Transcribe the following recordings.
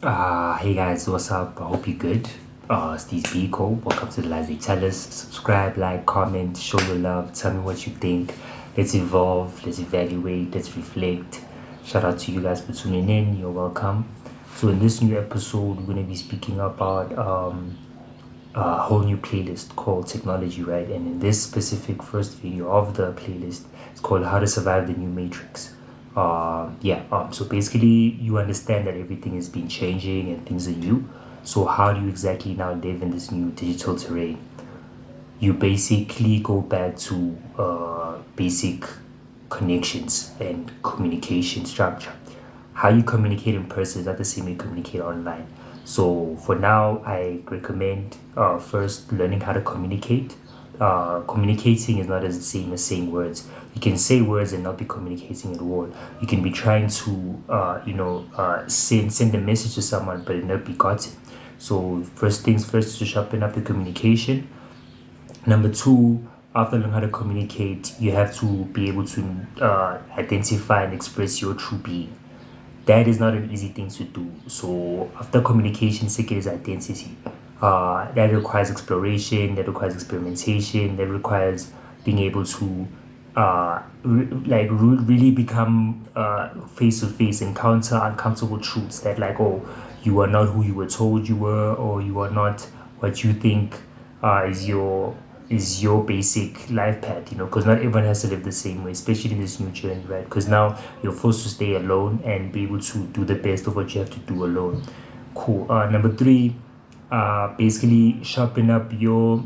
Hey guys, what's up? I hope you're good. It's Biko. Welcome to the Lies They Tell Us. Subscribe, like, comment, show your love, tell me what you think. Let's evolve, let's evaluate, let's reflect. Shout out to you guys for tuning in. You're welcome. So in this new episode, we're gonna be speaking about a whole new playlist called Technology, right? And in this specific first video of the playlist, it's called How to Survive the New Matrix. So basically you understand that everything has been changing and things are new. So how do you exactly now live in this new digital terrain? You basically go back to basic connections and communication structure. How you communicate in person is not the same way you communicate online. So for now, I recommend first learning how to communicate. Communicating is not as the same as saying words. You can say words and not be communicating at all. You can be trying to, send a message to someone, but it not be gotten. So first things first, to sharpen up your communication. Number two, after learning how to communicate, you have to be able to identify and express your true being. That is not an easy thing to do. So after communication, second is identity. That requires exploration, that requires experimentation, that requires being able to really become face to face, encounter uncomfortable truths that, like, oh, you are not who you were told you were, or you are not what you think is your basic life path, because not everyone has to live the same way, especially in this new journey, right? Because now you're forced to stay alone and be able to do the best of what you have to do alone. Cool. Number three, basically sharpen up your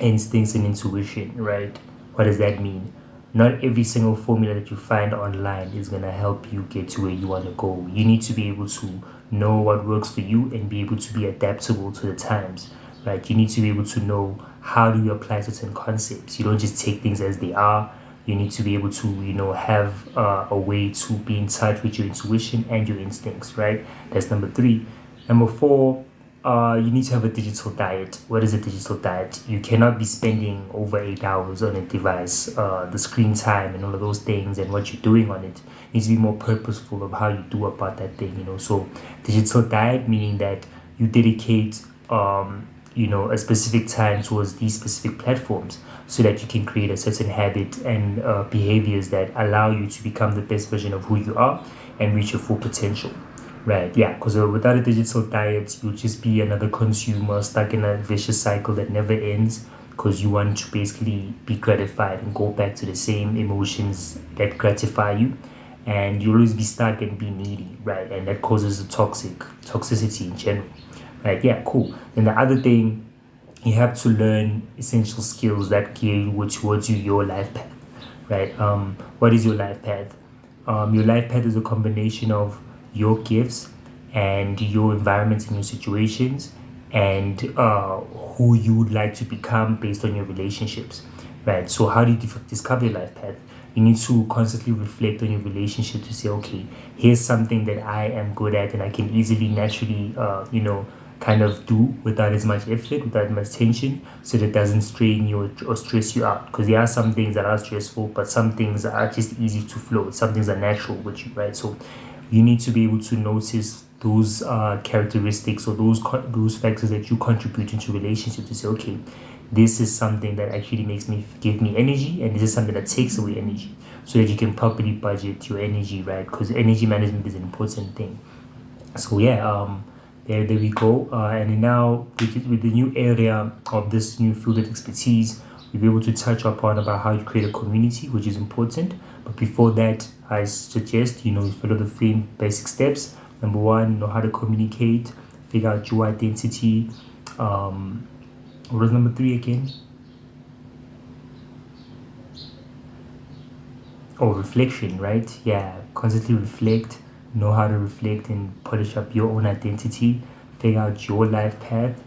instincts and intuition, right? What does that mean? Not every single formula that you find online is going to help you get to where you want to go. You need to be able to know what works for you and be able to be adaptable to the times, right? You need to be able to know how do you apply certain concepts. You don't just take things as they are. You need to be able to, have a way to be in touch with your intuition and your instincts, right? That's number three. Number four, you need to have a digital diet. What is a digital diet? You cannot be spending over 8 hours on a device, the screen time and all of those things and what you're doing on it needs to be more purposeful of how you do about that thing. So digital diet, meaning that you dedicate a specific time towards these specific platforms so that you can create a certain habit and behaviors that allow you to become the best version of who you are and reach your full potential. Right, yeah, because without a digital diet, you'll just be another consumer stuck in a vicious cycle that never ends because you want to basically be gratified and go back to the same emotions that gratify you. And you'll always be stuck and be needy, right? And that causes toxicity in general. Right, yeah, cool. And the other thing, you have to learn essential skills that gear you towards your life path, right? What is your life path? Your life path is a combination of your gifts and your environments and your situations and who you would like to become based on your relationships, right? So how do you discover your life path? You need to constantly reflect on your relationship to say, okay, here's something that I am good at and I can easily, naturally, kind of do without as much effort, without much tension, so that it doesn't strain you or stress you out. Because there are some things that are stressful, but some things are just easy to flow. Some things are natural with you, right? So you need to be able to notice those characteristics or those factors that you contribute into relationship to say, okay, this is something that actually give me energy, and this is something that takes away energy, so that you can properly budget your energy, right? Because energy management is an important thing. So yeah, there we go. And now with the new area of this new field of expertise, we'll be able to touch upon about how you create a community, which is important. But before that, I suggest you follow the same basic steps. Number one, know how to communicate, figure out your identity. What was number three again? Oh, reflection, right? Yeah, constantly reflect, know how to reflect and polish up your own identity, figure out your life path,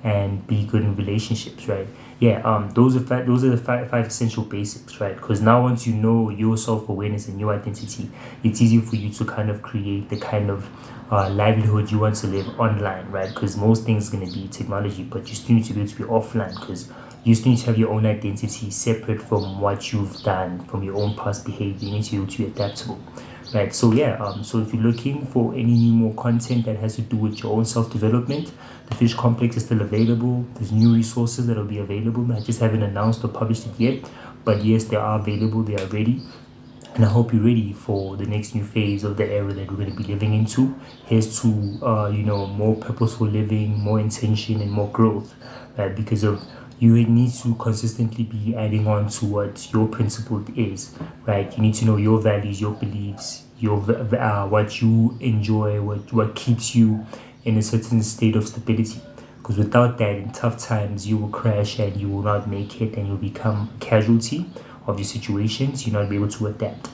and be good in relationships, right? Yeah, those are the five essential basics, right? Because now once you know your self-awareness and your identity, it's easy for you to kind of create the kind of livelihood you want to live online, right? Because most things are going to be technology, but you still need to be able to be offline, because you still need to have your own identity separate from what you've done, from your own past behavior. You need to be able to be adaptable, right? So yeah, so if you're looking for any new more content that has to do with your own self-development, the Fish Complex is still available. There's new resources that will be available. I just haven't announced or published it yet, but yes, they are available. They are ready. And I hope you're ready for the next new phase of the era that we're going to be living into. Here's to more purposeful living, more intention, and more growth, right? Because of you need to consistently be adding on to what your principle is, right? You need to know your values, your beliefs, what you enjoy, what keeps you in a certain state of stability. Because without that, in tough times, you will crash and you will not make it, and you'll become a casualty of your situations. You'll not be able to adapt.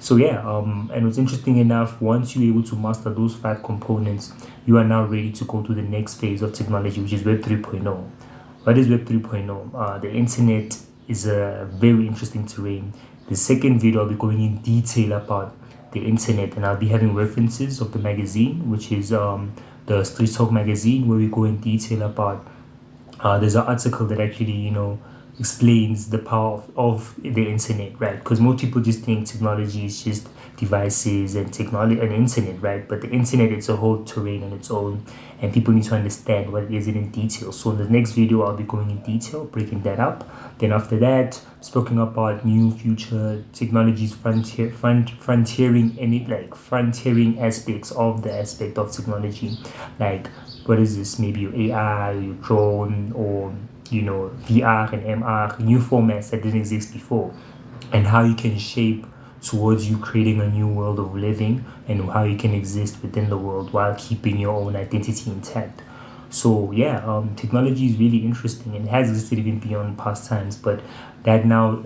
So yeah, and what's interesting enough, once you're able to master those 5 components, you are now ready to go to the next phase of technology, which is Web 3.0. What is Web 3.0? The internet is a very interesting terrain. The second video, I'll be going in detail about the internet, and I'll be having references of the magazine, which is the Street Talk magazine, where we go in detail about. There's an article that actually, explains the power of the internet, right? Because most people just think technology is just devices and technology and internet, right? But the internet, it's a whole terrain on its own, and people need to understand what it is in detail. So in the next video, I'll be going in detail, breaking that up. Then after that, speaking about new future technologies, frontiering, any like frontiering aspects of the aspect of technology, like what is this? Maybe your AI, your drone, or VR and MR, new formats that didn't exist before, and how you can shape towards you creating a new world of living, and how you can exist within the world while keeping your own identity intact. So yeah, technology is really interesting and has existed even beyond past times, but that now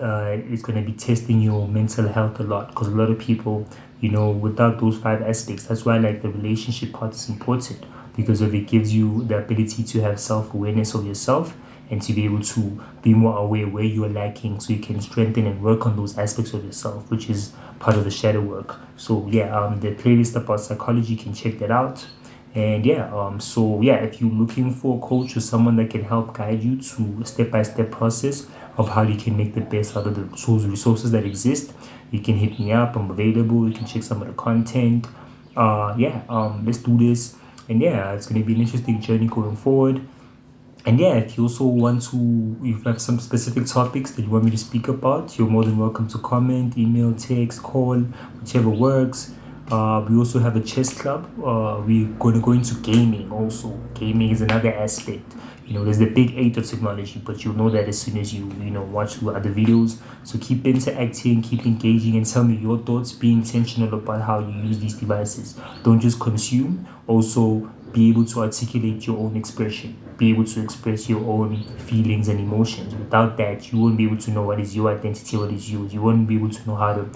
is going to be testing your mental health a lot, because a lot of people, without those 5 aspects, that's why like the relationship part is important, because of it gives you the ability to have self-awareness of yourself, and to be able to be more aware where you are lacking, so you can strengthen and work on those aspects of yourself, which is part of the shadow work. So yeah, the playlist about psychology, you can check that out. And yeah, so yeah, if you're looking for a coach or someone that can help guide you to a step-by-step process of how you can make the best out of the resources that exist, you can hit me up. I'm available. You can check some of the content. Let's do this. And yeah, it's going to be an interesting journey going forward. And yeah, if you also want to, if you have some specific topics that you want me to speak about, you're more than welcome to comment, email, text, call, whichever works. We also have a chess club. We're going to go into gaming also. Gaming is another aspect. There's the big 8 of technology, but you'll know that as soon as you watch the other videos. So keep interacting, keep engaging, and tell me your thoughts. Be intentional about how you use these devices. Don't just consume. Also, be able to articulate your own expression. Be able to express your own feelings and emotions. Without that, you won't be able to know what is your identity, what is yours. You won't be able to know how to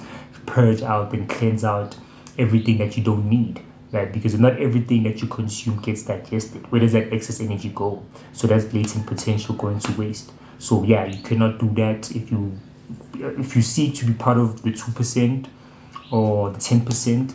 purge out and cleanse out everything that you don't need, right? Because not everything that you consume gets digested. Where does that excess energy go? So that's latent potential going to waste. So yeah, you cannot do that if you seek to be part of the 2% or the 10%.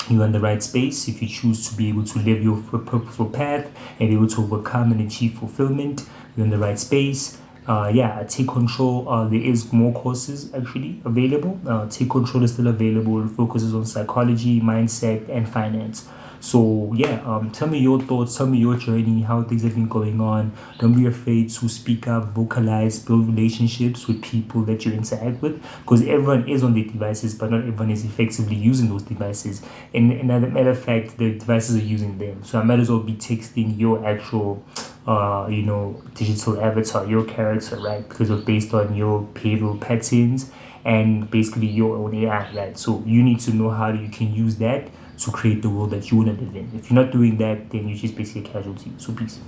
You're in the right space. If you choose to be able to live your purposeful path and be able to overcome and achieve fulfillment, you're in the right space. Take control. There is more courses actually available. Take control is still available. It focuses on psychology, mindset, and finance. So yeah, tell me your thoughts. Tell me your journey, how things have been going on. Don't be afraid to speak up, vocalize, build relationships with people that you interact with, because everyone is on their devices, but not everyone is effectively using those devices. And as a matter of fact, the devices are using them. So I might as well be texting your actual digital avatar, your character, right? Because of based on your behavioral patterns and basically your own AI, right? So you need to know how you can use that to create the world that you want to live in. If you're not doing that, then you're just basically a casualty. So peace.